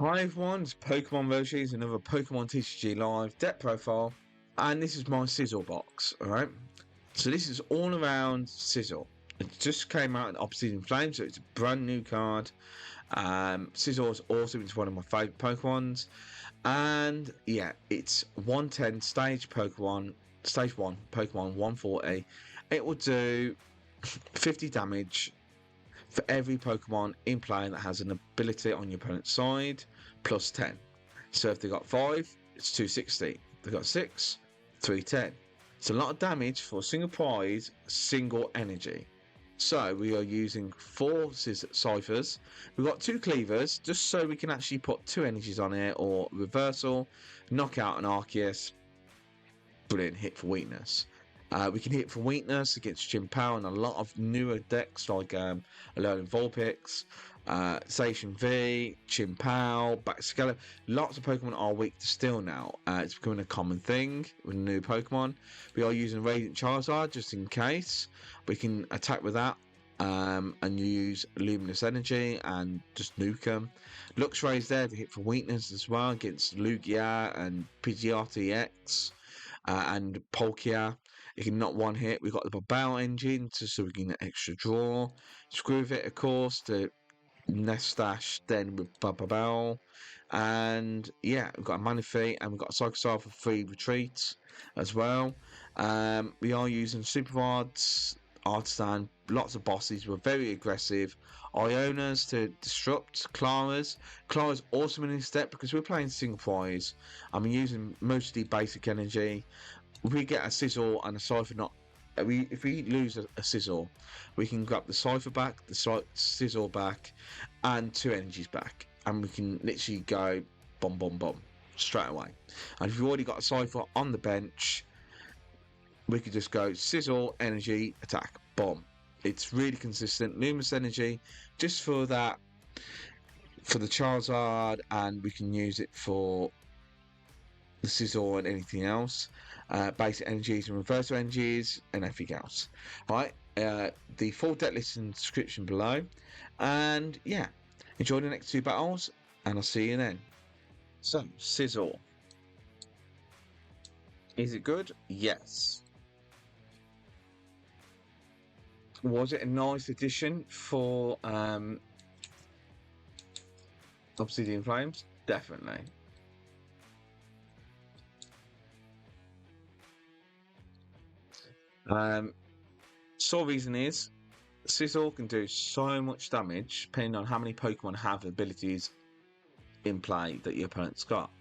Hi everyone, it's Pokemon Roshi, another Pokemon TCG Live deck profile, and this is my Sizzle box, alright? So this is all around Sizzle. It just came out in Obsidian Flame, so it's a brand new card. Sizzle is also one of my favourite Pokemons, and yeah, it's 110 stage 1, Pokemon 140. It will do 50 damage for every Pokemon in play that has an ability on your opponent's side, plus 10. So if they got 5, it's 260. If they got 6, 310. It's a lot of damage for a single prize, single energy. So we are using 4 Cyphers. We've got 2 Kleavors, just so we can actually put 2 energies on it, or reversal, knock out an Arceus. Brilliant hit for weakness. We can hit for weakness against PAL and a lot of newer decks like Alolan Vulpix, Station V, PAL, Baxcala. Lots of Pokemon are weak to Steel now. It's becoming a common thing with new Pokemon. We are using Radiant Charizard just in case. We can attack with that and use Luminous Energy and just nuke them. Luxray is there to hit for weakness as well against Lugia and Pidgeotto and Palkia. It can knock one hit. We've got the Bibarel engine so we can get extra draw. Skwovet, of course, to Nest Dash, then with Bibarel. And yeah, we've got a Manaphy and we've got a Cyclizar for free retreats as well. We are using Super Rods, Artazon, lots of bosses. We're very aggressive. Ionas to disrupt Klara's. Klara's awesome in this deck because we're playing single prize. I'm using mostly basic energy. If we get a Sizzle and a Cypher, if we lose a Sizzle, we can grab the Cypher back, the Sizzle back, and 2 energies back, and we can literally go bomb, bomb, bomb straight away. And if you've already got a Cypher on the bench, we could just go Sizzle, energy, attack, bomb. It's really consistent. Luminous energy, just for that, for the Charizard, and we can use it for the Sizzle and anything else. Basic energies and reversal energies and everything else. Right, the full deck list in the description below. And yeah, enjoy the next 2 battles, and I'll see you then. So, Sizzle. Is it good? Yes. Was it a nice addition for Obsidian Flames? Definitely. Sole reason is Sizzle can do so much damage depending on how many Pokemon have abilities in play that your opponent's got.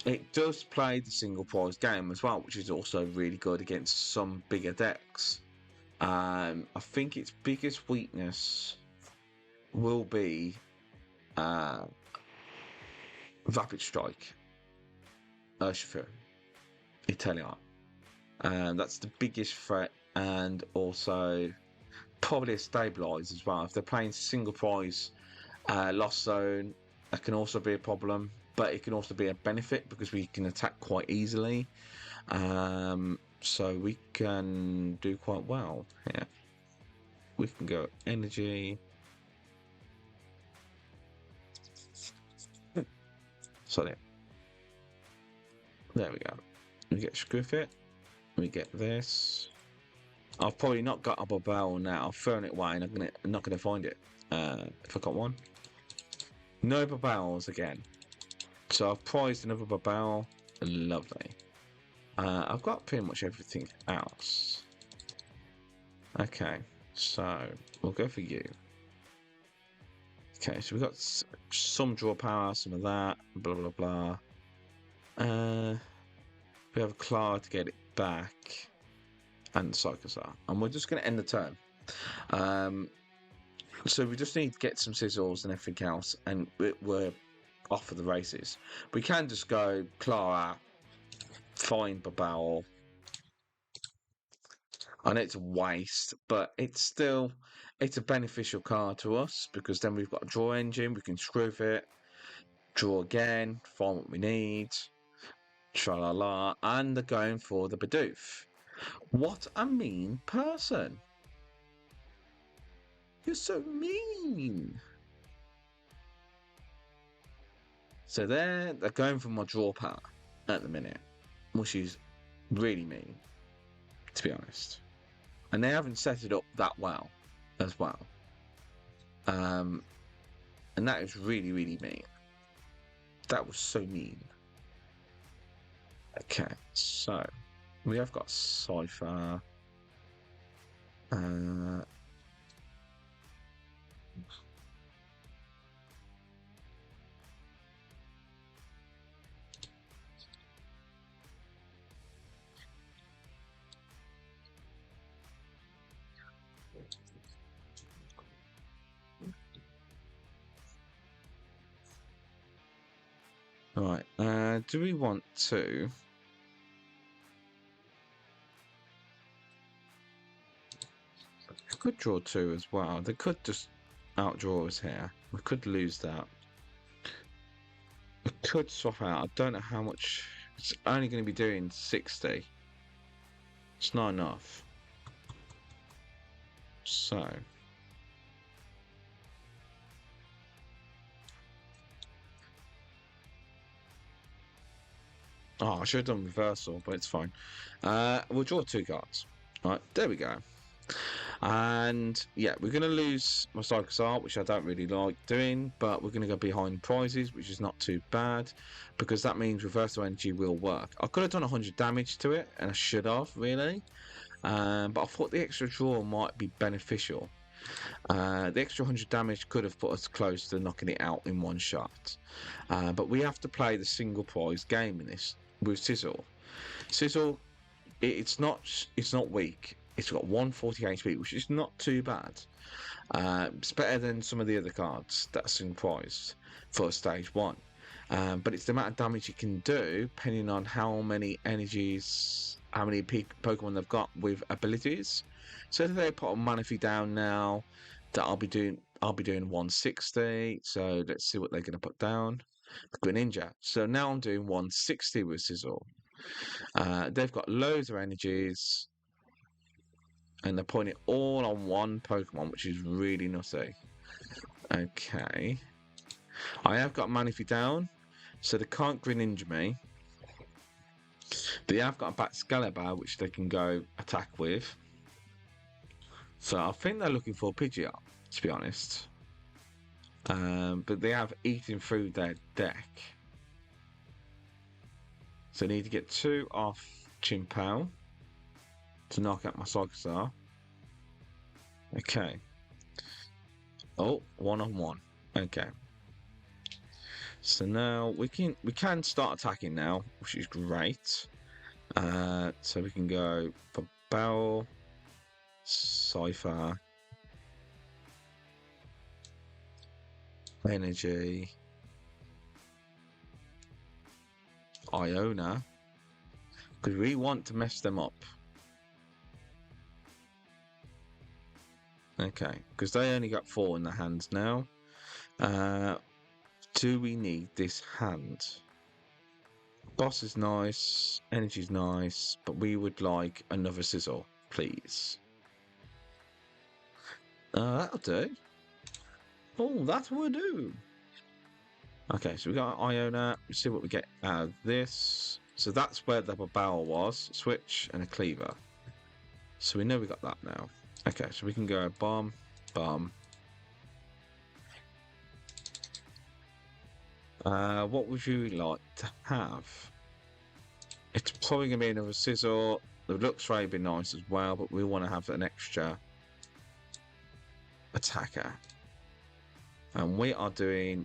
It does play the single prize game as well, which is also really good against some bigger decks. I think its biggest weakness will be Rapid Strike, Urshifu, Italian. That's the biggest threat, and also probably a Stabilize as well. If they're playing single prize Lost Zone, that can also be a problem, but it can also be a benefit because we can attack quite easily. So we can do quite well here. We can go energy. Sorry. There we go. We get Skwovet. We get this. I've probably not got a Bibarel now. I've thrown it away and I'm not gonna find it. If I got one. No Bibarels again. So I've prized another Bibarel. Lovely. I've got pretty much everything else. Okay, so we'll go for you. Okay, so we've got some draw power, some of that, blah blah blah. We have Klara to get it back, and Cyclizar, and we're just going to end the turn. So we just need to get some Sizzles and everything else, and we're off for the races. We can just go Klara, find Bibarel. I know it's a waste, but it's a beneficial card to us because then we've got a draw engine. We can screw it, draw again, find what we need, tra-la-la, and they're going for the Bidoof. What a mean person! You're so mean. So they're going for my draw power at the minute, which is really mean, to be honest. And they haven't set it up that well as well. And that is really, really mean. That was so mean. Okay, so we have got Cypher. Right, do we want to... I could draw 2 as well. They could just outdraw us here. We could lose that. We could swap out. I don't know how much... It's only going to be doing 60. It's not enough. So... Oh, I should have done reversal, but it's fine. We'll draw 2 cards. Right, there we go. And yeah, we're going to lose my Cyclizar, which I don't really like doing, but we're going to go behind prizes, which is not too bad, because that means reversal energy will work. I could have done 100 damage to it, and I should have, really. But I thought the extra draw might be beneficial. The extra 100 damage could have put us close to knocking it out in one shot. But we have to play the single prize game in this with Sizzle. Sizzle, it's not weak. It's got 140 HP, which is not too bad. It's better than some of the other cards that's in prize for stage 1. But it's the amount of damage it can do, depending on how many energies, how many Pokemon they've got with abilities. So if they put a Manaphy down now, that I'll be doing 160. So let's see what they're going to put down. Greninja. So now I'm doing 160 with Sizzle. They've got loads of energies, and they're putting it all on one Pokemon, which is really nutty. Okay. I have got Manaphy down, so they can't Greninja me. They have got a Excalibur, which they can go attack with. So I think they're looking for a Pidgeot, to be honest. But they have eaten through their deck. So I need to get 2 off PAL to knock out my Cyclizar. Okay. Oh, 1-on-1. Okay. So now we can start attacking now, which is great. So we can go for Bibarel, Cypher, Energy, Iono, because we want to mess them up. Okay, because they only got 4 in their hands now. Do we need this hand? Boss is nice, Energy's nice, but we would like another Sizzle, please. That'll do. Oh, that will do. Okay, so we got Iono. Let's see what we get out of this. So that's where the Bibarel was. Switch and a Kleavor. So we know we got that now. Okay, so we can go bomb, bomb. What would you like to have? It's probably going to be another Sizzle. The Luxray would be nice as well, but we want to have an extra attacker. And we are doing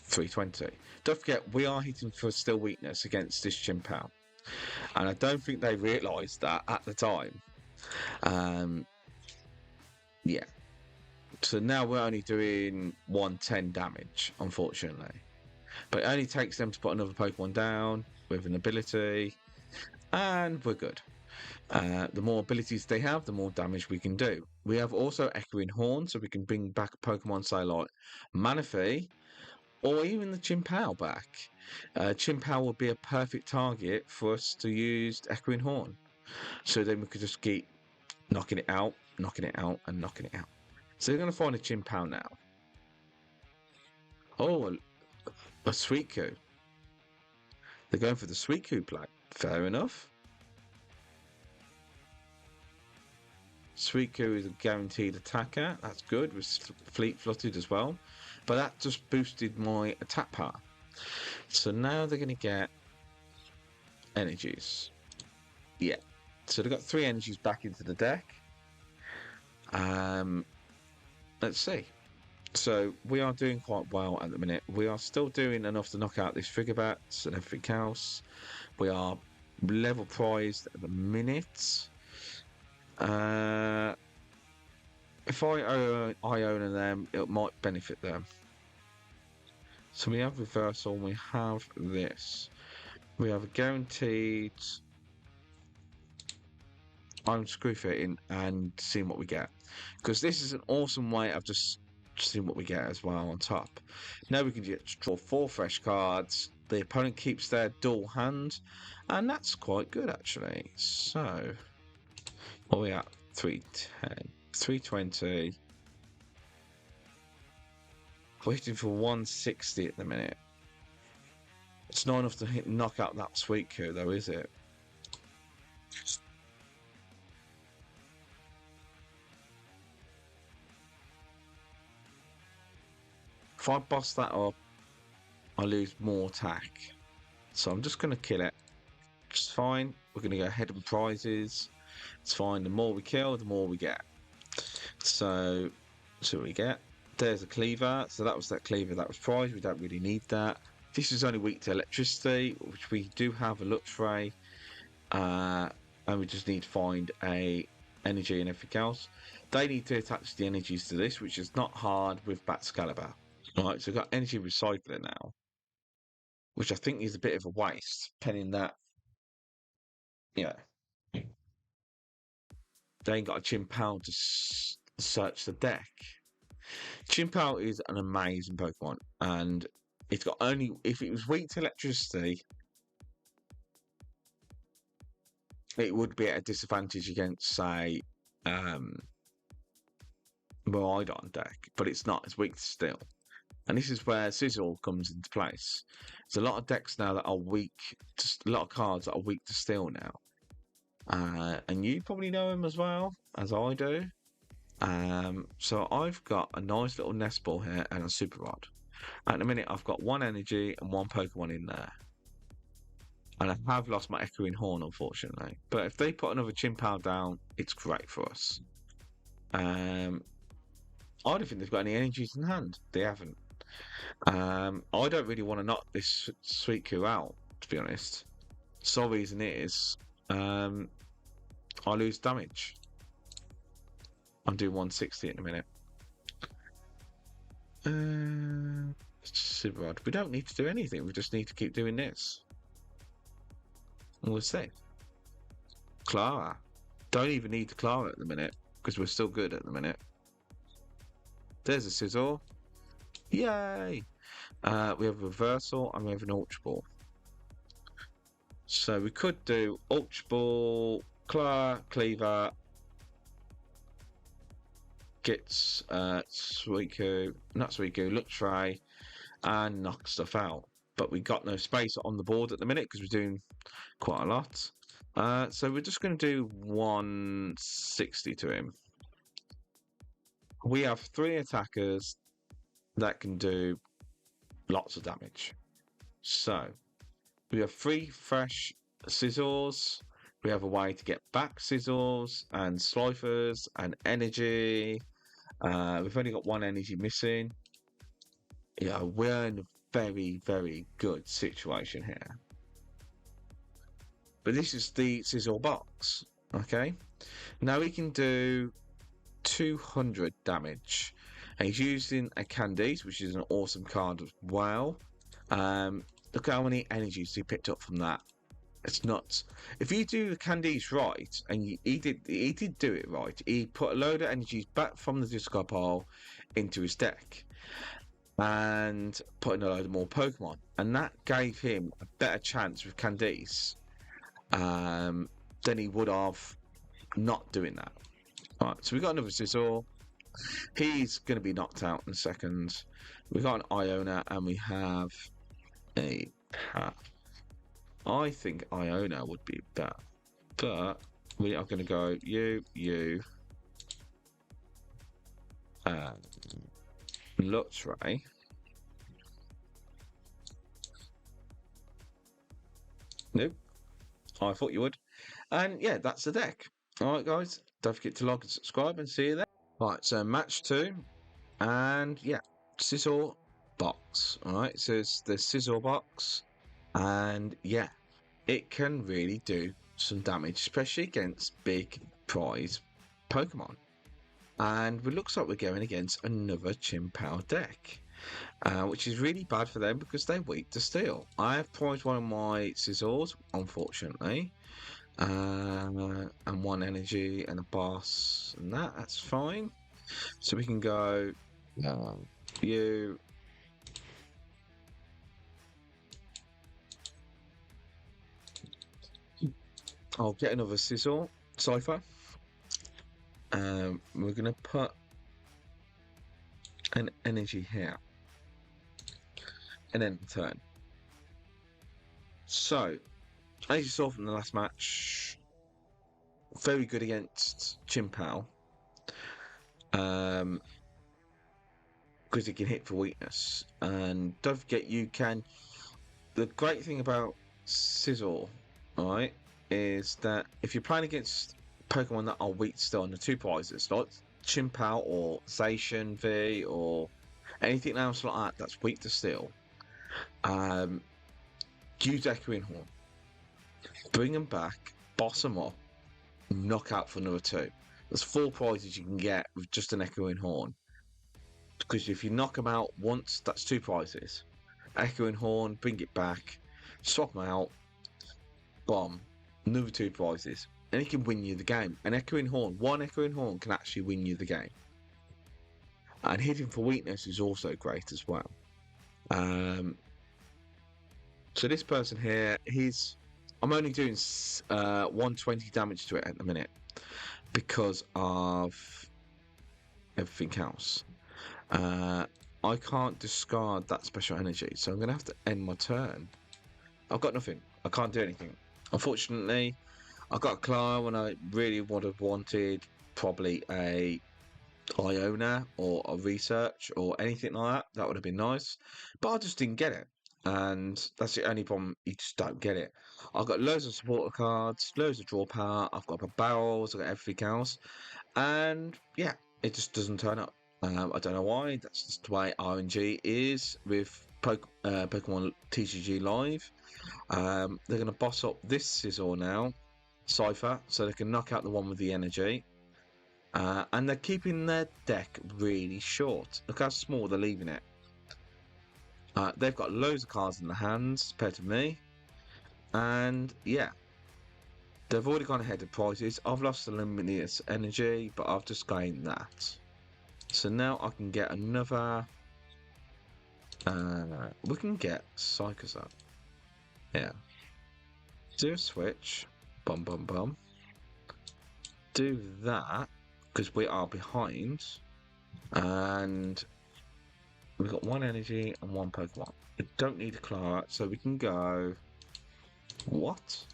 320. Don't forget, we are hitting for still weakness against this PAL. And I don't think they realised that at the time. Yeah. So now we're only doing 110 damage, unfortunately. But it only takes them to put another Pokemon down with an ability, and we're good. The more abilities they have, the more damage we can do. We have also Echoing Horn, so we can bring back a Pokemon, say like Manaphy, or even the PAL back. PAL would be a perfect target for us to use Echoing Horn. So then we could just keep knocking it out, and knocking it out. So we're going to find a PAL now. Oh, A Suicune. They're going for the Suicune play. Fair enough. Suicune is a guaranteed attacker. That's good. With Fleet Footed as well. But that just boosted my attack power. So now they're going to get energies. Yeah. So they've got 3 energies back into the deck. Let's see. So we are doing quite well at the minute. We are still doing enough to knock out these figure bats and everything else. We are level prized at the minute. If I own them, it might benefit them. So we have reversal, and we have this. We have a guaranteed. I'm screw fitting and seeing what we get, because this is an awesome way of just seeing what we get as well on top. Now we can just draw 4 fresh cards. The opponent keeps their dual hand, and that's quite good actually. So what are we at? 310, 320. Waiting for 160 at the minute. It's not enough to knock out that Suicune though, is it? If I boss that up, I lose more attack. So I'm just going to kill it. It's fine. We're going to go ahead with prizes. It's fine. The more we kill, the more we get. So we get. There's a Kleavor. So that was that Kleavor that was prized. We don't really need that. This is only weak to electricity, which we do have a Luxray. And we just need to find a energy and everything else. They need to attach the energies to this, which is not hard with Excalibur. Right, so we've got energy recycling now, which I think is a bit of a waste, pending that, yeah, they ain't got a Chimpal to search the deck. Chimpal is an amazing Pokemon, and it's got only, if it was weak to electricity, it would be at a disadvantage against, say, Miraidon deck, but it's not, it's weak to steel. And this is where Sizzle comes into place. There's a lot of decks now that are weak, a lot of cards that are weak to steel now. And you probably know him as well, as I do. So I've got a nice little Nest Ball here and a Super Rod. At the minute, I've got 1 energy and 1 Pokemon in there. And I have lost my Echoing Horn, unfortunately. But if they put another Chimpal down, it's great for us. I don't think they've got any energies in hand. They haven't. I don't really want to knock this Suicune out, to be honest. Sole reason is I lose damage. I'm doing 160 in a minute. Super odd. We don't need to do anything. We just need to keep doing this. And we'll see. Klara. Don't even need the Klara at the minute, because we're still good at the minute. There's a Sizzle. Yay! We have a reversal and we have an Ultra Ball. So we could do Ultra Ball, Kleavor, gets Suicune, not Suicune, Luxray, and knock stuff out. But we got no space on the board at the minute because we're doing quite a lot. So we're just going to do 160 to him. We have 3 attackers that can do lots of damage. So we have 3 fresh Scizors. We have a way to get back Scizors and Scythers and energy. We've only got 1 energy missing. Yeah, we're in a very, very good situation here. But this is the Scizor box. Okay. Now we can do 200 damage. And he's using a Candice, which is an awesome card as well. Look how many energies he picked up from that. It's nuts. If you do the Candice right, and he did do it right, he put a load of energies back from the discard pile into his deck, and put in a load of more Pokemon, and that gave him a better chance with Candice than he would have not doing that. All right, so we got another Scizor. He's going to be knocked out in a second. We got an Iono, and we have a PAL. I think Iono would be better, but we are going to go you, Luxray. Nope. I thought you would. And yeah, that's the deck. Alright guys, don't forget to like and subscribe and see you there. Right, so match 2. And yeah, Sizzle box. Alright, so it's the Sizzle box. And yeah, it can really do some damage, especially against big prize Pokemon. And it looks like we're going against another PAL deck. Which is really bad for them because they're weak to steel. I have prized one of my Scizors, unfortunately. And one energy and a boss, and that's fine. So we can go you. I'll get another Sizzle Cypher. We're gonna put an energy here, and then turn. So, as you saw from the last match, very good against PAL. Because it can hit for weakness, and don't forget you can. The great thing about Sizzle, right, is that if you're playing against Pokemon that are weak still on the 2 prizes, like PAL or Zacian V or anything else like that that's weak to steel, use Echoing Horn, bring them back, boss them up, knock out for another 2. There's 4 prizes you can get with just an Echoing Horn. Because if you knock them out once, that's 2 prizes. Echoing Horn, bring it back, swap them out, bomb, another 2 prizes, and it can win you the game. An Echoing Horn, one Echoing Horn can actually win you the game. And hitting for weakness is also great as well. So this person here, I'm only doing 120 damage to it at the minute because of everything else. I can't discard that special energy, so I'm going to have to end my turn. I've got nothing. I can't do anything. Unfortunately, I got a Klara when I really would have wanted probably a Iono or a Research or anything like that. That would have been nice, but I just didn't get it. And that's the only problem, you just don't get it. I've got loads of supporter cards, loads of draw power, I've got barrels, I've got everything else. And yeah, it just doesn't turn up. I don't know why, that's just the way RNG is with Pokemon TCG Live. They're going to boss up this Sizzle now, Cypher, so they can knock out the one with the energy. And they're keeping their deck really short. Look how small they're leaving it. They've got loads of cards in their hands compared to me. And yeah, they've already gone ahead of prizes. I've lost the Luminous Energy, but I've just gained that. So now I can get another. We can get Cyclizar. Yeah. Do a switch. Bum bum bum. Do that because we are behind, and we've got 1 energy and 1 Pokemon. We don't need a Klara, so we can go. What?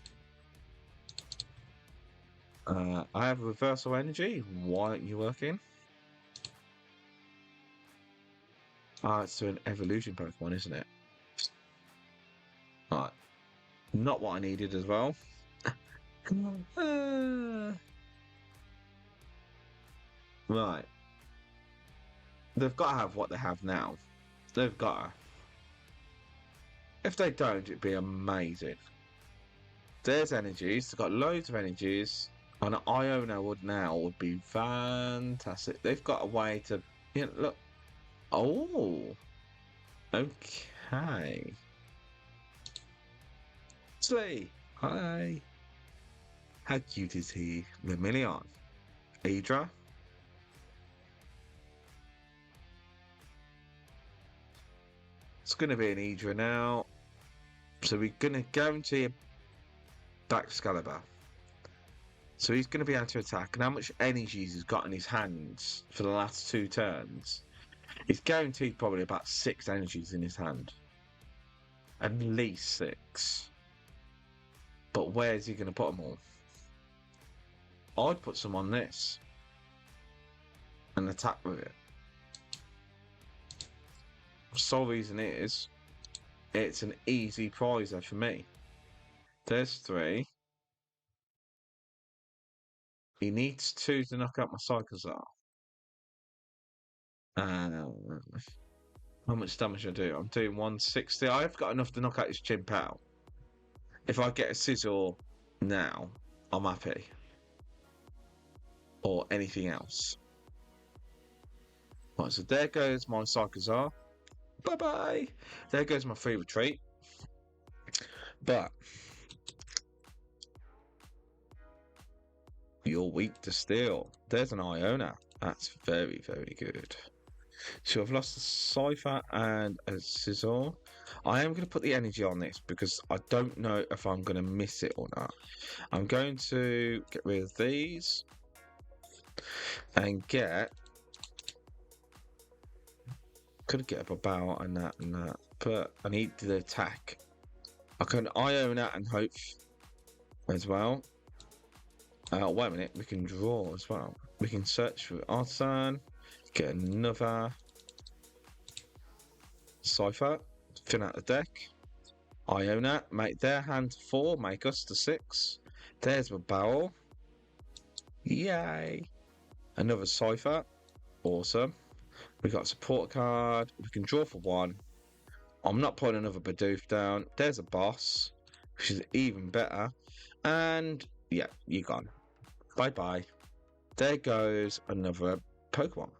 I have a reversal energy. Why aren't you working? It's an evolution Pokemon, isn't it? Alright. Not what I needed as well. Right. They've got to have what they have now. They've got to. If they don't, it'd be amazing. There's energies. They've got loads of energies. And Iono would be fantastic. They've got a way to... You know, look. Oh. Okay. Slee. Hi. How cute is he? Lemillion. Aedra. It's going to be an Aedra now. So we're going to guarantee a back Excalibur. So he's going to be able to attack. And how much energy he's got in his hands for the last 2 turns? He's guaranteed probably about 6 energies in his hand. At least 6. But where's he going to put them all? I'd put some on this and attack with it. Sole reason is it's an easy prizer for me. There's 3. He needs 2 to knock out my Cyclizar. How much damage I do? I'm doing 160. I've got enough to knock out his PAL. If I get a Sizzle now, I'm happy. Or anything else. Right, so there goes my Cyclizar. Bye-bye. There goes my free retreat. But you're weak to steel. There's an Iono. That's very, very good. So I've lost a Scyther and a Sizzle. I am going to put the energy on this because I don't know if I'm going to miss it or not. I'm going to get rid of these and get... Could get up a barrel and that, but I need the attack. I can Iono and hope as well. Wait a minute, we can draw as well. We can search for Artazon, get another Scyther, fill out the deck. Iono, make their hand 4, make us to 6. There's a barrel. Yay! Another Scyther, awesome. We got a support card. We can draw for 1. I'm not putting another Bidoof down. There's a boss, which is even better. And yeah, you're gone. Bye bye. There goes another Pokemon.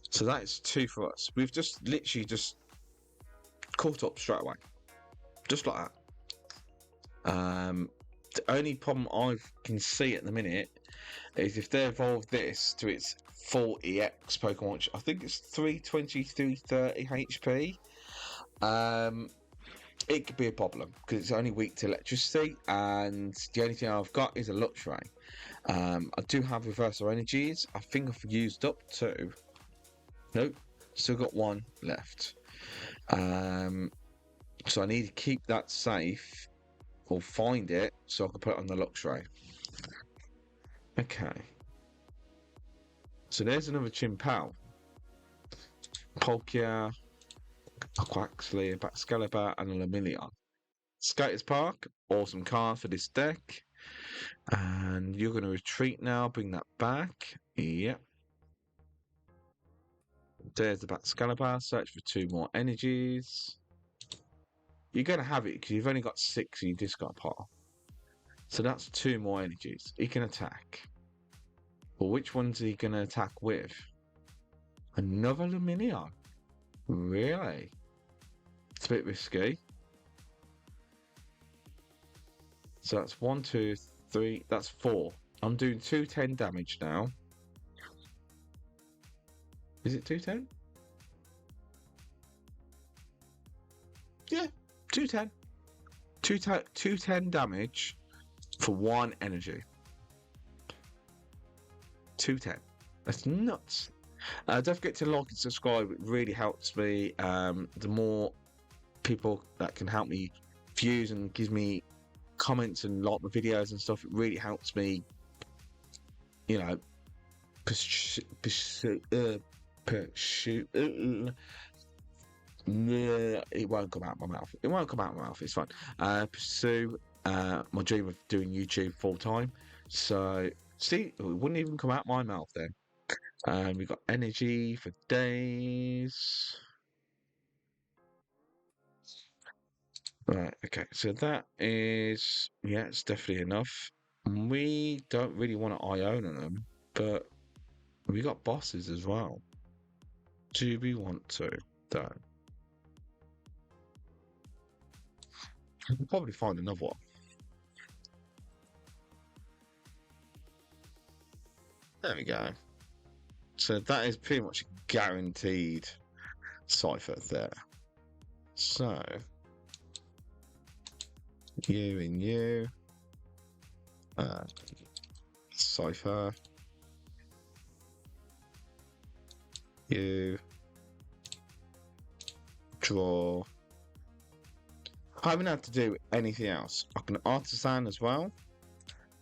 So that's 2 for us. We've just literally just caught up straight away, just like that. The only problem I can see at the minute is if they evolve this to its 40x Pokemon, which I think it's 320, 330 HP, it could be a problem because it's only weak to electricity, and the only thing I've got is a Luxray. I do have reversal energies. I think I've used up 2. Nope, still got 1 left. So I need to keep that safe or find it so I can put it on the Luxray. Okay. So there's another PAL. Palkia, a Quaxley, a Baxcalibur, and a Lumineon. Skaters Park, awesome card for this deck. And you're going to retreat now, bring that back. Yep. There's the Baxcalibur, search for 2 more energies. You're going to have it because you've only got 6 in your discard pile. So that's 2 more energies. He can attack. Well, which one's he going to attack with? Another Lumineon? Really? It's a bit risky. So that's 1, 2, 3. That's 4. I'm doing 210 damage now. Is it 210? Yeah, 210. 210 damage for 1 energy. 210. That's nuts. Don't forget to like and subscribe. It really helps me. The more people that can help me views and gives me comments and like my videos and stuff, it really helps me, you know, pursue it won't come out my mouth. It won't come out my mouth. It's fine. Pursue my dream of doing YouTube full time. So see, it wouldn't even come out my mouth then. We've got energy for days. Right, okay, so that is, yeah, it's definitely enough. We don't really want to Iono them, but we got bosses as well. Do we want to, though? We can probably find another one. There we go. So that is pretty much guaranteed Cypher there. So you and you, Cypher, you, draw, I haven't had to do anything else. I can Artazan as well,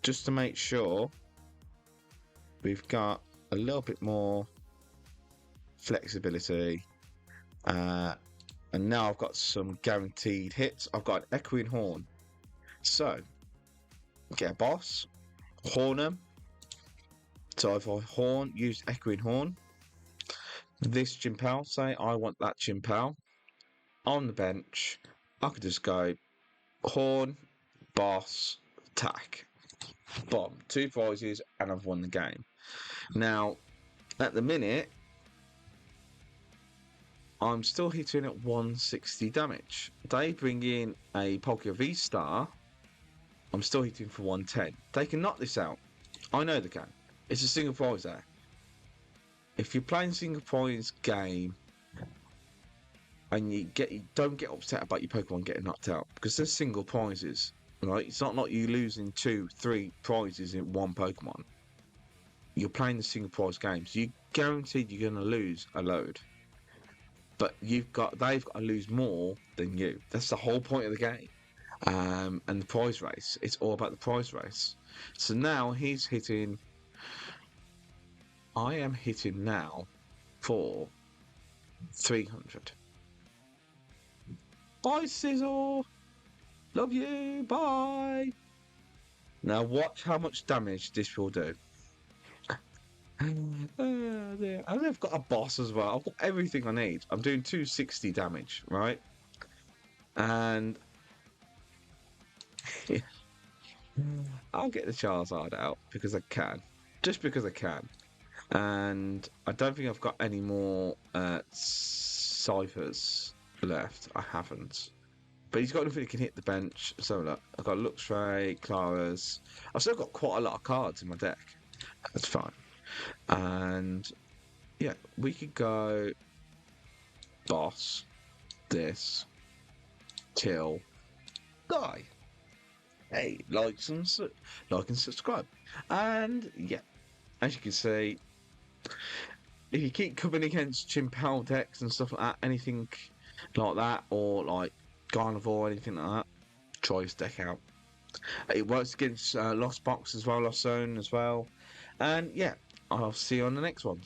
just to make sure we've got a little bit more flexibility. And now I've got some guaranteed hits. I've got an Echoing Horn. So, get a boss, horn them. So if I horn, use Echoing Horn. This Gym PAL, say I want that Gym PAL. On the bench, I could just go horn, boss, attack. Bomb. 2 prizes and I've won the game. Now, at the minute, I'm still hitting at 160 damage. They bring in a Poké V-Star. I'm still hitting for 110. They can knock this out. I know they can. It's a single prize there. If you're playing single prize game and you don't get upset about your Pokemon getting knocked out because there's single prizes, right? It's not like you losing 2, 3 prizes in one Pokemon. You're playing the single prize games. You guaranteed you're going to lose a load. But they've got to lose more than you. That's the whole point of the game. And the prize race. It's all about the prize race. So now he's hitting. I am hitting now for 300. Bye, Sizzle. Love you. Bye. Now watch how much damage this will do. I've got a boss as well. I've got everything I need. I'm doing 260 damage, right? And yeah, I'll get the Charizard out because I can. Just because I can. And I don't think I've got any more Cyphers left. I haven't. But he's got nothing that can hit the bench. So look, I've got Luxray, Klara's. I've still got quite a lot of cards in my deck. That's fine. And yeah, we could go boss, this, kill, die. Hey, like and subscribe. And yeah, as you can see, if you keep coming against Gym PAL decks and stuff like that, anything like that, or like Carnivore, anything like that, try this deck out. It works against Lost Box as well, Lost Zone as well. And yeah, I'll see you on the next one.